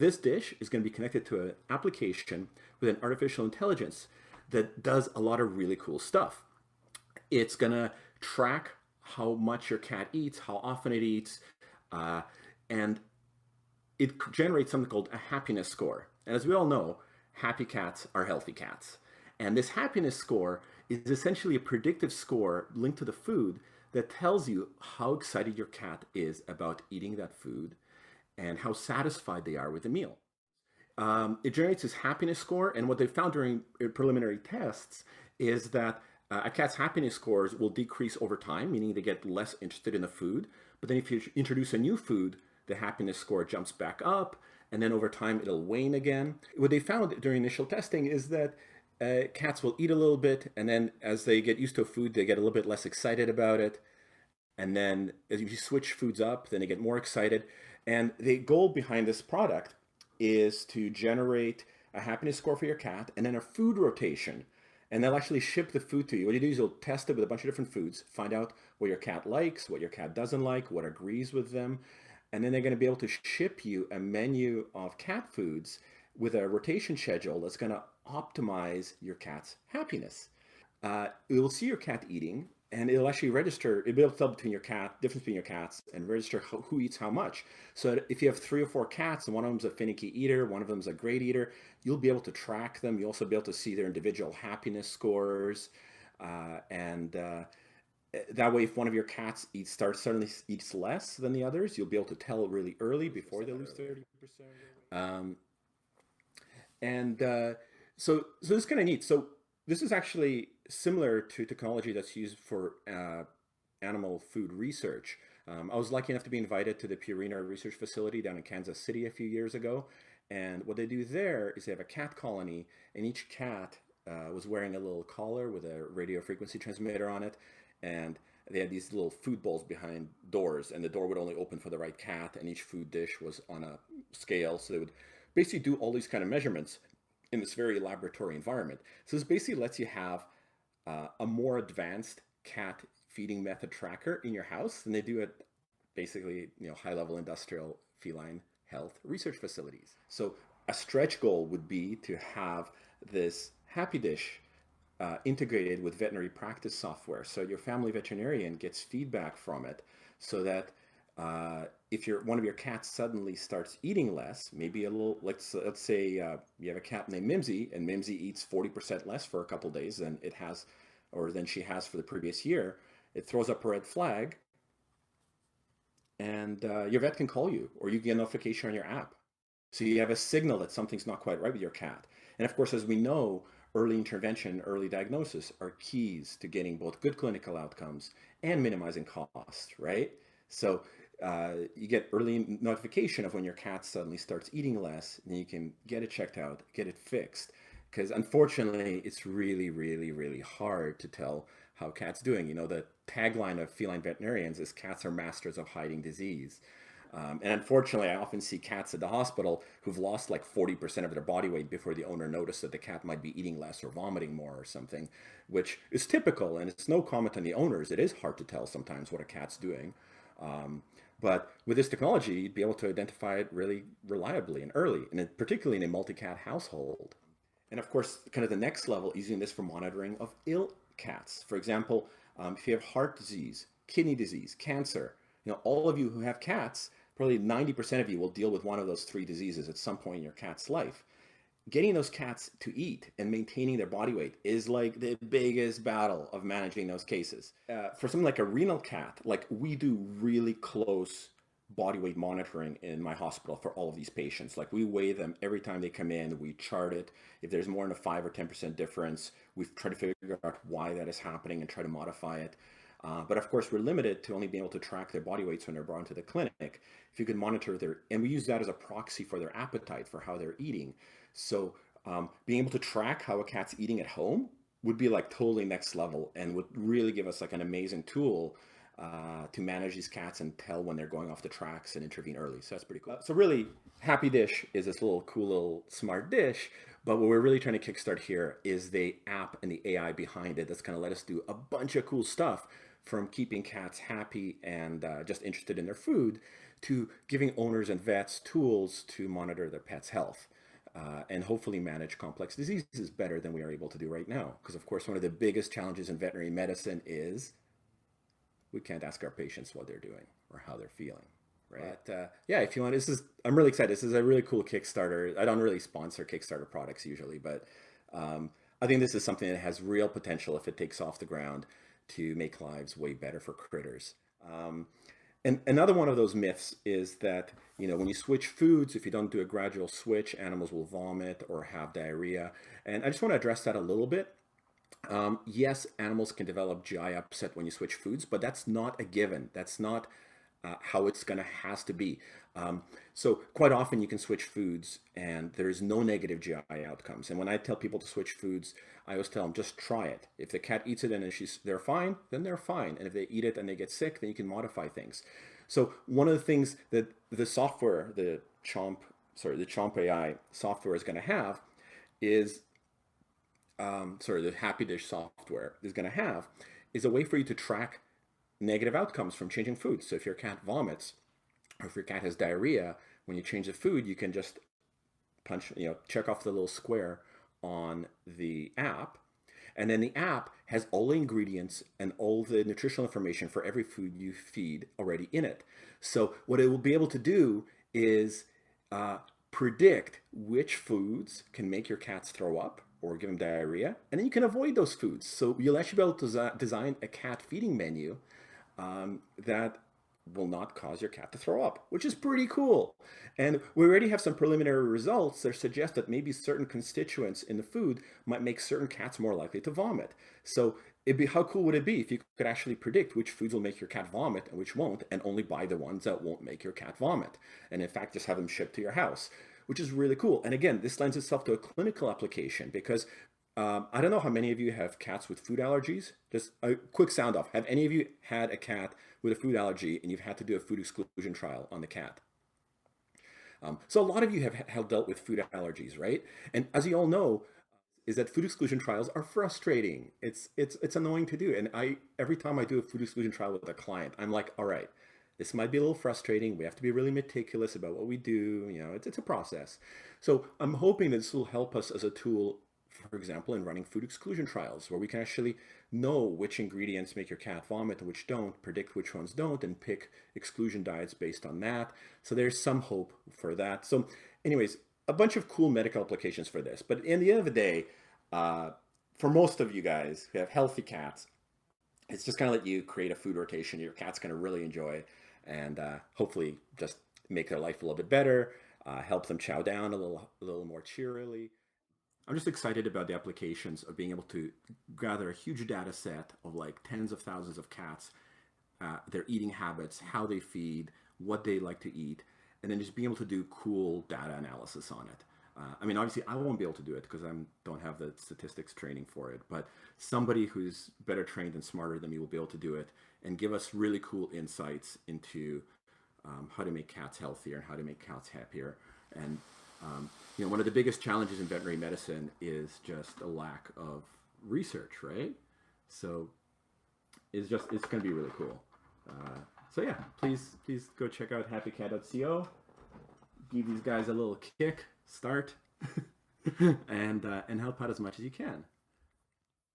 This dish is going to be connected to an application with an artificial intelligence that does a lot of really cool stuff. It's going to track how much your cat eats, how often it eats, uh, and it generates something called a happiness score. And as we all know, happy cats are healthy cats. And this happiness score is essentially a predictive score linked to the food that tells you how excited your cat is about eating that food and how satisfied they are with the meal. It generates this happiness score, and what they found during preliminary tests is that a cat's happiness scores will decrease over time, meaning they get less interested in the food. But then if you introduce a new food, the happiness score jumps back up, and then over time it'll wane again. What they found during initial testing is that cats will eat a little bit, and then as they get used to a food, they get a little bit less excited about it. And then as you switch foods up, then they get more excited. And the goal behind this product is to generate a happiness score for your cat and then a food rotation. And they'll actually ship the food to you. What you do is you'll test it with a bunch of different foods, find out what your cat likes, what your cat doesn't like, what agrees with them. And then they're going to be able to ship you a menu of cat foods with a rotation schedule that's going to optimize your cat's happiness. It will see your cat eating, and it'll actually register, it'll be able to tell between your cat, difference between your cats, and register who eats how much. So if you have 3 or 4 cats, and one of them's a finicky eater, one of them's a great eater, you'll be able to track them. You'll also be able to see their individual happiness scores. That way, if one of your cats suddenly eats less than the others, you'll be able to tell really early before they lose 30%. Um, so this is kind of neat. So this is actually similar to technology that's used for animal food research. I was lucky enough to be invited to the Purina research facility down in Kansas City a few years ago. And what they do there is they have a cat colony, and each cat was wearing a little collar with a radio frequency transmitter on it. And they had these little food bowls behind doors, and the door would only open for the right cat, and each food dish was on a scale. So they would basically do all these kind of measurements in this very laboratory environment. So this basically lets you have a more advanced cat feeding method tracker in your house than they do at basically, high-level industrial feline health research facilities. So a stretch goal would be to have this Happy Dish integrated with veterinary practice software, so your family veterinarian gets feedback from it, so that if one of your cats suddenly starts eating less, maybe a little, let's say you have a cat named Mimsy, and Mimsy eats 40% less for a couple days than it has, or than she has for the previous year, it throws up a red flag, and your vet can call you, or you get a notification on your app. So you have a signal that something's not quite right with your cat. And of course, as we know, early intervention, early diagnosis are keys to getting both good clinical outcomes and minimizing cost, right? So you get early notification of when your cat suddenly starts eating less, and you can get it checked out, get it fixed. Because unfortunately, it's really, really, really hard to tell how a cat's doing. The tagline of feline veterinarians is cats are masters of hiding disease. And unfortunately, I often see cats at the hospital who've lost like 40% of their body weight before the owner noticed that the cat might be eating less or vomiting more or something, which is typical, and it's no comment on the owners. It is hard to tell sometimes what a cat's doing. But with this technology, you'd be able to identify it really reliably and early, and particularly in a multi-cat household. And of course, kind of the next level is using this for monitoring of ill cats. For example, if you have heart disease, kidney disease, cancer, all of you who have cats, probably 90% of you will deal with one of those 3 diseases at some point in your cat's life. Getting those cats to eat and maintaining their body weight is like the biggest battle of managing those cases. For something like a renal cat, like we do really close body weight monitoring in my hospital for all of these patients. Like we weigh them every time they come in, we chart it. If there's more than a 5 or 10% difference, we try to figure out why that is happening and try to modify it. But of course, we're limited to only being able to track their body weights when they're brought into the clinic. If you could monitor and we use that as a proxy for their appetite, for how they're eating. So being able to track how a cat's eating at home would be like totally next level, and would really give us like an amazing tool to manage these cats and tell when they're going off the tracks and intervene early. So that's pretty cool. So really, Happy Dish is this cool little smart dish, but what we're really trying to kickstart here is the app and the AI behind it that's going to let us do a bunch of cool stuff, from keeping cats happy and just interested in their food, to giving owners and vets tools to monitor their pet's health. And hopefully manage complex diseases better than we are able to do right now. Because of course, one of the biggest challenges in veterinary medicine is we can't ask our patients what they're doing or how they're feeling, right? Yeah, if you want, I'm really excited. This is a really cool Kickstarter. I don't really sponsor Kickstarter products usually, but I think this is something that has real potential if it takes off the ground to make lives way better for critters. And another one of those myths is that, when you switch foods, if you don't do a gradual switch, animals will vomit or have diarrhea. And I just want to address that a little bit. Yes, animals can develop GI upset when you switch foods, but that's not a given. That's not how it's has to be. So quite often you can switch foods and there's no negative GI outcomes. And when I tell people to switch foods, I always tell them, just try it. If the cat eats it and they're fine, then they're fine. And if they eat it and they get sick, then you can modify things. So one of the things that the software, the Chomp AI software is going to have is, the Happy Dish software is going to have is a way for you to track negative outcomes from changing foods. So if your cat vomits or if your cat has diarrhea, when you change the food, you can just check off the little square on the app. And then the app has all the ingredients and all the nutritional information for every food you feed already in it. So what it will be able to do is predict which foods can make your cats throw up or give them diarrhea, and then you can avoid those foods. So you'll actually be able to design a cat feeding menu that will not cause your cat to throw up, which is pretty cool. And we already have some preliminary results that suggest that maybe certain constituents in the food might make certain cats more likely to vomit. So how cool would it be if you could actually predict which foods will make your cat vomit and which won't, and only buy the ones that won't make your cat vomit, and in fact just have them shipped to your house, which is really cool. And again, this lends itself to a clinical application because I don't know how many of you have cats with food allergies. Just a quick sound off. Have any of you had a cat with a food allergy and you've had to do a food exclusion trial on the cat? So a lot of you have dealt with food allergies, right? And as you all know, is that food exclusion trials are frustrating. It's annoying to do. And every time I do a food exclusion trial with a client, I'm like, all right, this might be a little frustrating. We have to be really meticulous about what we do. It's a process. So I'm hoping that this will help us as a tool, for example, in running food exclusion trials, where we can actually know which ingredients make your cat vomit and which don't, predict which ones don't, and pick exclusion diets based on that. So there's some hope for that. So anyways, a bunch of cool medical applications for this. But in the end of the day, for most of you guys who have healthy cats, it's just going to let you create a food rotation your cat's going to really enjoy, and hopefully just make their life a little bit better, help them chow down a little more cheerily. I'm just excited about the applications of being able to gather a huge data set of like tens of thousands of cats, their eating habits, how they feed, what they like to eat, and then just being able to do cool data analysis on it. Obviously I won't be able to do it because I don't have the statistics training for it, but somebody who's better trained and smarter than me will be able to do it and give us really cool insights into how to make cats healthier and how to make cats happier. And one of the biggest challenges in veterinary medicine is just a lack of research, right? So it's going to be really cool. So yeah, please go check out happycat.co. Give these guys a little kick start and help out as much as you can.